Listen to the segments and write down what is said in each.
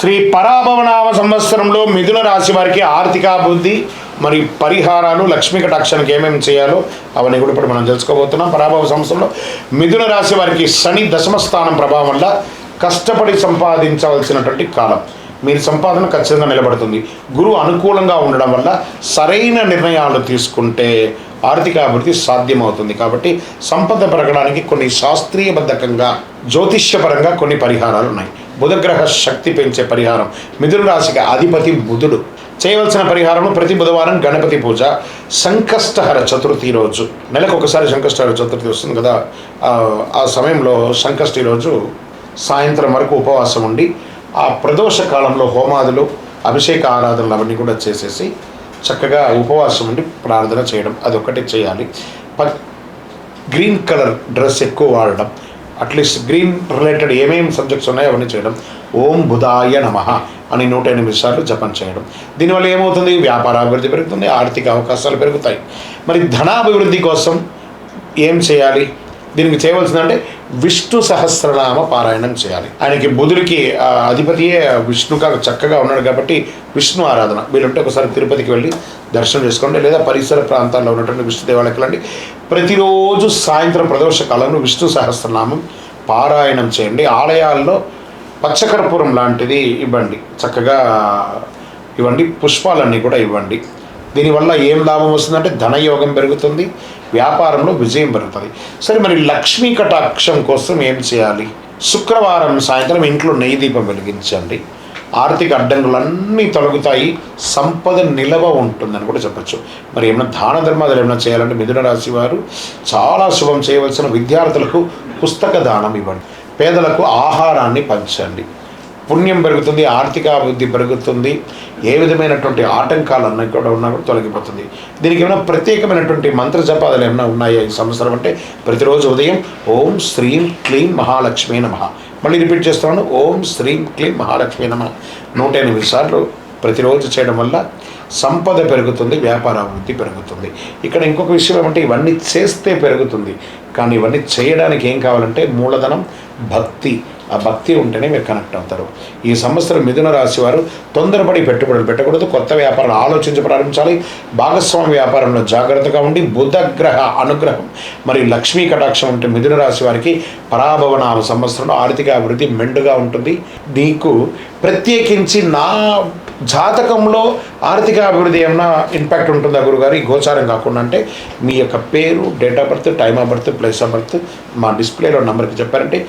శ్రీ పరాభవనామ సంవత్సరంలో మిథున రాశి వారికి ఆర్థికాభివృద్ధి మరి పరిహారాలు లక్ష్మీ కటాక్షానికి ఏమేమి చేయాలో అవన్నీ కూడా ఇప్పుడు మనం తెలుసుకోబోతున్నాం. పరాభవ సంవత్సరంలో మిథున రాశి వారికి శని దశమ స్థానం ప్రభావం వల్ల కష్టపడి సంపాదించవలసినటువంటి కాలం. మీరు సంపాదన ఖచ్చితంగా నిలబడుతుంది. గురువు అనుకూలంగా ఉండడం వల్ల సరైన నిర్ణయాలు తీసుకుంటే ఆర్థిక అభివృద్ధి సాధ్యమవుతుంది. కాబట్టి సంపద పెరగడానికి కొన్ని శాస్త్రీయబద్ధకంగా జ్యోతిష్యపరంగా కొన్ని పరిహారాలు ఉన్నాయి. బుధగ్రహ శక్తి పెంచే పరిహారం. మిథున రాశికి అధిపతి బుధుడు. చేయవలసిన పరిహారం ప్రతి బుధవారం గణపతి పూజ, సంకష్టహర చతుర్థి రోజు. నెలకు ఒకసారి సంకష్టహర చతుర్థి వస్తుంది కదా, ఆ సమయంలో సంకష్టి రోజు సాయంత్రం వరకు ఉపవాసం ఉండి ఆ ప్రదోష కాలంలో హోమాదులు అభిషేక ఆరాధనలు అవన్నీ కూడా చేసేసి చక్కగా ఉపవాసం ఉండి ప్రార్థన చేయడం, అదొకటి చేయాలి. గ్రీన్ కలర్ డ్రెస్ ఎక్కువ వాడడం, అట్లీస్ట్ గ్రీన్ రిలేటెడ్ ఏమేమి సబ్జెక్ట్స్ ఉన్నాయో అవన్నీ చేయడం. ఓం బుధాయ నమః అని 108 సార్లు జపం చేయడం. దీనివల్ల ఏమవుతుంది? వ్యాపార అభివృద్ధి పెరుగుతుంది, ఆర్థిక అవకాశాలు పెరుగుతాయి. మరి ధనాభివృద్ధి కోసం ఏం చేయాలి? దీనికి చేయవలసిందంటే విష్ణు సహస్రనామ పారాయణం చేయాలి. ఆయనకి బుధుడికి అధిపతియే విష్ణుగా చక్కగా ఉన్నాడు కాబట్టి విష్ణు ఆరాధన. వీళ్ళంటే ఒకసారి తిరుపతికి వెళ్ళి దర్శనం చేసుకోండి, లేదా పరిసర ప్రాంతాల్లో ఉన్నటువంటి విష్ణు దేవాలయాలకు వెళ్ళండి. ప్రతిరోజు సాయంత్రం ప్రదోష కాలంలో విష్ణు సహస్రనామం పారాయణం చేయండి. ఆలయాల్లో పచ్చకర్పూరం లాంటిది ఇవ్వండి, చక్కగా ఇవ్వండి. పుష్పాలన్నీ కూడా ఇవ్వండి. దీనివల్ల ఏం లాభం వస్తుందంటే ధనయోగం పెరుగుతుంది, వ్యాపారంలో విజయం పెరుగుతుంది. సరే, మరి లక్ష్మీ కటాక్షం కోసం ఏం చేయాలి? శుక్రవారం సాయంత్రం ఇంట్లో నెయ్యి దీపం వెలిగించండి. ఆర్థిక అడ్డంకులన్నీ తొలగుతాయి, సంపద నిలవ ఉంటుందని కూడా చెప్పచ్చు. మరి ఏమైనా దాన ధర్మాలు ఏమైనా చేయాలంటే మిథున రాశి వారు చాలా శుభం చేయవలసిన విద్యార్థులకు పుస్తక దానం ఇవ్వండి, పేదలకు ఆహారాన్ని పంచండి. పుణ్యం పెరుగుతుంది, ఆర్థిక అభివృద్ధి పెరుగుతుంది. ఏ విధమైనటువంటి ఆటంకాలు అన్నీ కూడా ఉన్నా కూడా తొలగిపోతుంది. దీనికి ఏమైనా ప్రత్యేకమైనటువంటి మంత్ర జపాలు ఏమైనా ఉన్నాయా ఈ సంవత్సరం అంటే ప్రతిరోజు ఉదయం ఓం శ్రీం క్లీం మహాలక్ష్మీ నమః, మళ్ళీ రిపీట్ చేస్తున్నాను, ఓం శ్రీం క్లీం మహాలక్ష్మీ నమః 108 సార్లు ప్రతిరోజు చేయడం వల్ల సంపద పెరుగుతుంది, వ్యాపార అభివృద్ధి పెరుగుతుంది. ఇక్కడ ఇంకొక విషయం ఏమంటే ఇవన్నీ చేస్తే పెరుగుతుంది, కానీ ఇవన్నీ చేయడానికి ఏం కావాలంటే మూలధనం, భక్తి. ఆ భక్తి ఉంటేనే మీరు కనెక్ట్ అవుతారు. ఈ సంవత్సరం మిథున రాశి వారు తొందరపడి పెట్టుబడులు పెట్టకూడదు, కొత్త వ్యాపారాలు ఆలోచించి ప్రారంభించాలి. భాగస్వామి వ్యాపారంలో జాగ్రత్తగా ఉండి బుధగ్రహ అనుగ్రహం మరి లక్ష్మీ కటాక్షం ఉంటే మిథున రాశి వారికి పరాభవనామ సంవత్సరంలో ఆర్థిక అభివృద్ధి మెండుగా ఉంటుంది. నీకు ప్రత్యేకించి నా జాతకంలో ఆర్థిక అభివృద్ధి ఏమైనా ఇంపాక్ట్ ఉంటుందా గురుగారు ఈ గోచారం కాకుండా అంటే మీ యొక్క పేరు, date of birth, time of birth, place of birth మా డిస్ప్లేలో నెంబర్కి చెప్పారంటే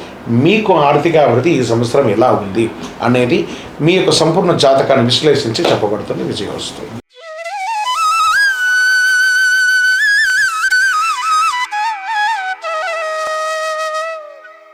మీకు ఆర్థిక అభివృద్ధి ఈ సంవత్సరం ఎలా ఉంది అనేది మీ యొక్క సంపూర్ణ జాతకాన్ని విశ్లేషించి చెప్పబడుతుంది, విజయం వస్తుంది.